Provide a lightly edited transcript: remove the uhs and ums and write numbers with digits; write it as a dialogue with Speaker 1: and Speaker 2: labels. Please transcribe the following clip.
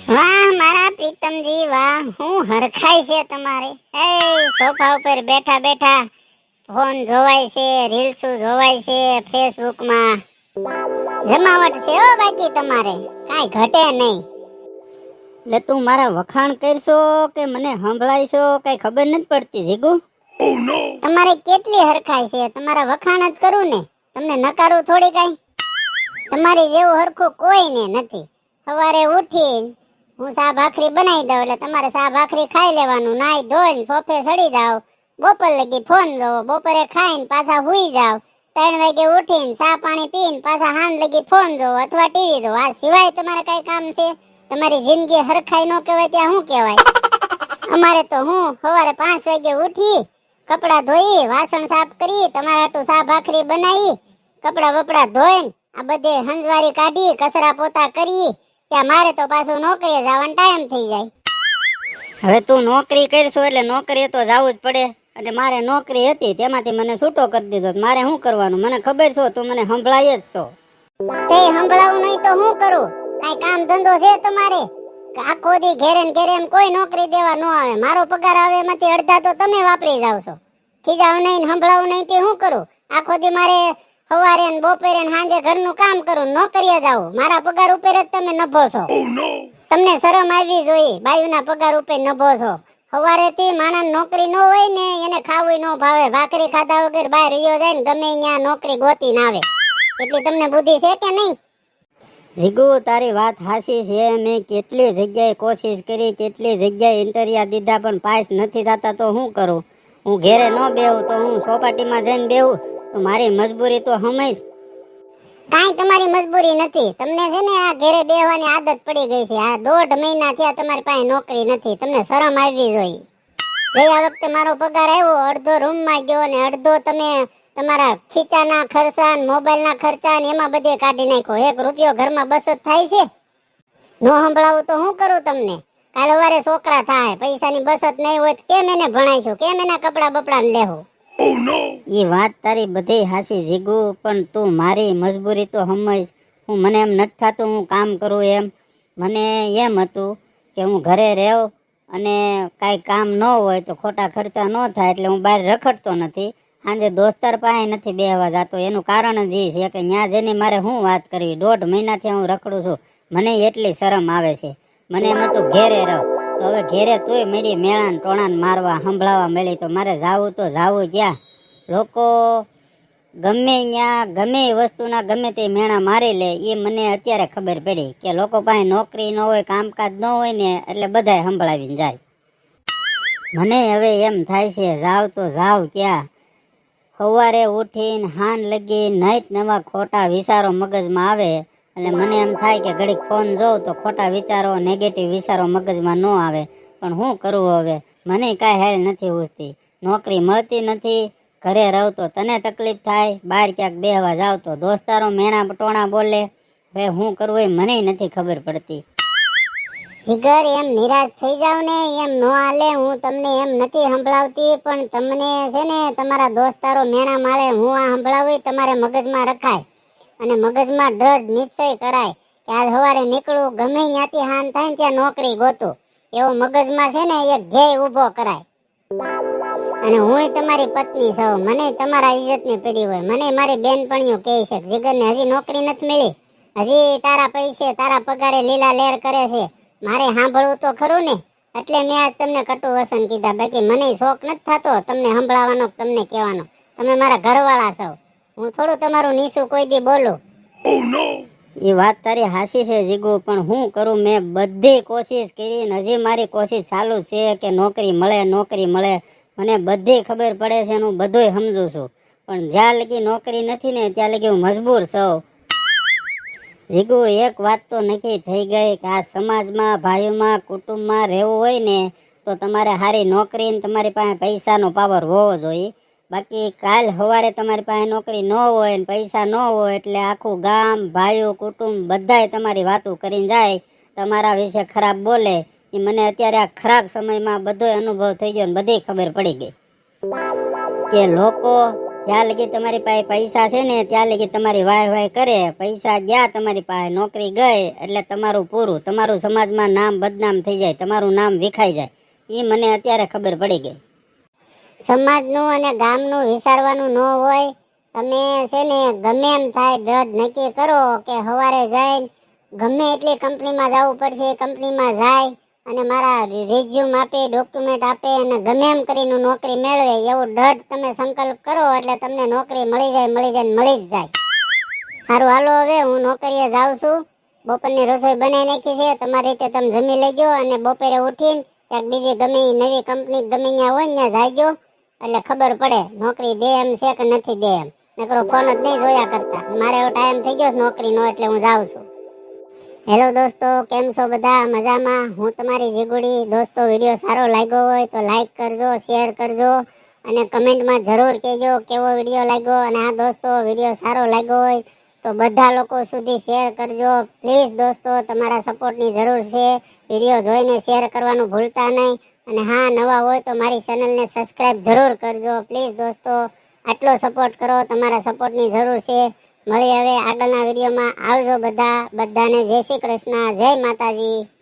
Speaker 1: વાહ મારા પ્રીતમજી વાહ, હું હરખાય છે તમારે. એ સોફા ઉપર બેઠા બેઠા ફોન જોવાય છે, રીલ્સ જોવાય છે, ફેસબુકમાં જમાવટ છે હો. બાકી તમારે કાંઈ ઘટે નહીં.
Speaker 2: એટલે તું મારા વખાણ કરશો કે મને સંભળાઈશો કઈ ખબર નથી પડતી જીગુ.
Speaker 1: તમારે કેટલી હરખાય છે, તમારા વખાણ જ કરું ને, તમને નકારું થોડી કાંઈ. તમારી જેવું હરખું કોઈને નથી. સવારે ઉઠી હું સા ભાખરી બનાવી દઉં એટલે તમારે સા ભાખરી ખાઈ લેવાનું, નાઈ ધોઈને સોફે સડી જાવ, બપોર લગી ફોન જોવો, બપોરે ખાઈને પાછા હુઈ જાવ, 3 વાગે ઉઠીને સા પાણી પીને પાછા હાંજ લગી ફોન જોવો અથવા ટીવી જોવો. આ સિવાય તમારે કઈ કામ છે? તમારી જિંદગી હરખાઈ ન કહેવાય ત્યાં શું કહેવાય? અમારે તો હું સવારે 5 વાગે ઉઠી, કપડાં ધોઈ, વાસણ સાફ કરી, તમારા હાટુ સા ભાખરી બનાવી, કપડાં બપડા ધોઈને આ બધે હંજવારી કાઢી, કચરા પોતા કરી, ત્યાં મારે તો પાછું નોકરીએ જવાનો ટાઈમ થઈ જાય.
Speaker 2: હવે તું નોકરી કરશો એટલે નોકરીએ તો જવું જ પડે. એટલે મારે નોકરી હતી તેમાંથી મને છૂટો કરી દીધો. મારે શું કરવાનું? મને ખબર છો, તું મને સંભળાય જ છો.
Speaker 1: તે સંભળાવું નહીં તો શું કરું? કઈ કામ ધંધો છે તમારે? આખો દી ઘેરે ને ઘેરે કોઈ નોકરી દેવા ન આવે. મારો પગાર આવે એમાંથી અડધા તો તમે વાપરી જાવ છો. ખીજાવ નહીં, સંભળાવું નહીં તે શું કરું? આખો દી મારે સવારે ને બપોરે ને સાંજે ઘરનું કામ કરું, નોકરીએ જાવ. મારા પગાર ઉપર જ તમે નભો છો. તમને શરમ આવવી જોઈએ. બાયુના પગાર ઉપર નભો છો. સવારેથી માણસ નોકરી ન હોય ને એને ખાવું ન ભાવે. ભાખરી ખાધા વગર બહાર રહ્યો જાય ને ગમે ત્યાં નોકરી ગોતી ના આવે. એટલી તમને બુદ્ધિ છે કે નહીં?
Speaker 2: જીગુ, તારી વાત હાચી છે. મેં કેટલી જગ્યાએ કોશિશ કરી, કેટલી જગ્યાએ ઇન્ટરવ્યુ દીધા, પણ પાસ નથી થતા. તો શું કરું? હું ઘેરે ન બેહું તો હું સોપાટીમાં જઈને બેહું તો મારી મજબૂરી તો સમજ.
Speaker 1: કાંઈ તમારી મજબૂરી નથી. તમને છે ને આ ઘરે બેહવાની આદત પડી ગઈ છે. આ 1.5 મહિના થયા તમારી પાસે નોકરી નથી. તમને શરમ આવવી જોઈએ. ગયા વખતે મારો પગાર આવ્યો, અડધો રૂમમાં ગયો ને અડધો તમે તમારા ખીચાના ખર્ચા ને મોબાઈલના ખર્ચા ને એમાં બધે કાઢી નાખ્યો. 1 રૂપિયો ઘરમાં બચત થાય છે? નો સંભળાવું તો શું કરું તમને? કાલ સવારે છોકરા થાય, પૈસાની બચત નહીં હોય તો કેમ એને ભણાઈશું? કેમ એના કપડા બપડા ને લેવું?
Speaker 2: એ વાત તારી બધી હાચી જીગુ, પણ તું મારી મજબૂરી તો સમજ. મને એમ નથી થતું હું કામ કરું એમ. મને એમ હતું કે હું ઘરે રહેવ અને કાંઈ કામ ન હોય તો ખોટા ખર્ચા ન થાય, એટલે હું બહાર રખડતો નથી. સાંજે દોસ્તાર પાસે નથી બેહવા જતો. એનું કારણ જ એ છે કે ત્યાં જઈને મારે શું વાત કરવી? 1.5 મહિનાથી હું રખડું છું. મને એટલી શરમ આવે છે. મને એમ હતું ઘેરે રહો. તો હવે ઘેરે તોય મળી મેળાને ટોણાને મારવા સંભળાવા મળી. તો મારે જાવું તો જાવું ક્યાં? લોકો ગમે ત્યાં ગમે વસ્તુના ગમે તે મેણા મારી લે. એ મને અત્યારે ખબર પડી કે લોકો પાસે નોકરી ન હોય, કામકાજ ન હોય ને એટલે બધાય સંભળાવીને જાય. મને હવે એમ થાય છે જાવ તો જાવ ક્યાં? સવારે ઉઠીને હાન લગી નાઈત નવા ખોટા વિચારો મગજમાં આવે. એટલે મને એમ થાય કે ઘડીક ફોન જોઉં તો ખોટા વિચારો, નેગેટિવ વિચારો મગજમાં ન આવે. પણ શું કરવું હવે? મને કાંઈ હેલ નથી ઉઠતી. નોકરી મળતી નથી. ઘરે રહું તો તને તકલીફ થાય, બહાર ક્યાંક બેહવા જાવ તો દોસ્તારો મેણા ટોણા બોલે. હવે શું કરવું એ મને નથી ખબર પડતી.
Speaker 1: જીગર, એમ નિરાશ થઈ જાવ ને, એમ ન હાલે. હું તમને એમ નથી સંભળાવતી, પણ તમને છે ને તમારા દોસ્તારો મેણા માળે હું આ સંભળાવું તમારે મગજમાં રખાય અને મગજમાં દ્રઢ નિશ્ચય કરાય કે આજ સવારે નીકળું, ગમે ત્યાંથી હાન થાય ત્યાં નોકરી ગોતું. એવો મગજમાં છે ને એક ધ્યેય ઊભો કરાય. અને હું તમારી પત્ની છું. મને તમારા ઇજ્જતની પડી હોય. મને મારી બેનપણીઓ કહે છે જીગરને હજી નોકરી નથી મળી, હજી તારા પૈસે તારા પગારે લીલા લેર કરે છે. મારે સાંભળવું તો ખરું ને. એટલે મેં આજ તમને કટુ વસન કીધા. બાકી મને શોખ નથી થતો તમને સંભળાવવાનો, તમને કહેવાનો. તમે મારા ઘરવાળા છો. હું થોડું તમારું નીચું કોઈ દી બોલું.
Speaker 2: એ વાત તારી હાચી છે જીગુ, પણ હું કરું? મેં બધી કોશિશ કરી ને હજી મારી કોશિશ ચાલુ છે કે નોકરી મળે, નોકરી મળે. મને બધી ખબર પડે છે, હું બધુંય સમજુ છું. પણ જ્યાં લગી નોકરી નથી ને ત્યાં લગી હું મજબૂર છું. જીગુ, એક વાત તો નક્કી થઈ ગઈ કે આ સમાજમાં, ભાઈઓમાં, કુટુંબમાં રહેવું હોય ને તો તમારે સારી નોકરી ને તમારી પાસે પૈસાનો પાવર હોવો જોઈએ. બાકી કાલ સવારે તમારી પાસે નોકરી ન હોય ને પૈસા ન હોય એટલે આખું ગામ, ભાઈઓ, કુટુંબ બધાય તમારી વાતો કરીને જાય, તમારા વિશે ખરાબ બોલે. એ મને અત્યારે આ ખરાબ સમયમાં બધો અનુભવ થઈ ગયો ને બધી ખબર પડી ગઈ કે લોકો જ્યાં લગી તમારી પાસે પૈસા છે ને ત્યાં લગી તમારી વાય કરે. પૈસા ગયા તમારી પાસે, નોકરી ગઈ એટલે તમારું પૂરું. તમારું સમાજમાં નામ બદનામ થઈ જાય, તમારું નામ વિખાઈ જાય. એ મને અત્યારે ખબર પડી ગઈ.
Speaker 1: સમાજનું અને ગામનું વિચારવાનું ન હોય. તમે છે ને ગમે એમ થાય દ્રઢ નક્કી કરો કે સવારે જઈને ગમે એટલી કંપનીમાં જવું પડશે, કંપનીમાં જાય અને મારા રિઝ્યુમ આપે, ડોક્યુમેન્ટ આપે અને ગમે એમ કરીને નોકરી મેળવે એવું દ્રઢ તમે સંકલ્પ કરો એટલે તમને નોકરી મળી જાય, મળી જાય, મળી જ જાય. સારું, હાલો હવે હું નોકરીએ જાઉં છું. બપોરની રસોઈ બનાવી નાખી છે, તમારી રીતે તમે જમી લેજો અને બપોરે ઉઠીને ક્યાંક બીજી ગમે ઈ નવી કંપની ગમે ત્યાં હોય ત્યાં જાયજો એટલે ખબર પડે નોકરી દે એમ છે કે નથી દે એમ. નકરો ફોન જ નહીં જોયા કરતા. મારે એવો ટાઈમ થઈ ગયો છે નોકરીનો એટલે હું જાઉં છું. હેલો દોસ્તો, કેમ છો બધા? મજામાં? હું તમારી જીગુડી. દોસ્તો, વિડીયો સારો લાગ્યો હોય તો લાઈક કરજો, શેર કરજો અને કમેન્ટમાં જરૂર કહેજો કેવો વિડીયો લાગ્યો. અને આ દોસ્તો, વિડીયો સારો લાગ્યો હોય તો બધા લોકો સુધી શેર કરજો પ્લીઝ. દોસ્તો, તમારા સપોર્ટની જરૂર છે. વિડીયો જોઈને શેર કરવાનું ભૂલતા નહીં. અને હા, નવા હોય તો મારી ચેનલને સબસ્ક્રાઈબ જરૂર કરજો પ્લીઝ. દોસ્તો, આટલો સપોર્ટ કરો, તમારા સપોર્ટની જરૂર છે. મળી હવે આગળના વિડીયોમાં. આવજો બધા. બધાને જય શ્રી કૃષ્ણ, જય માતાજી.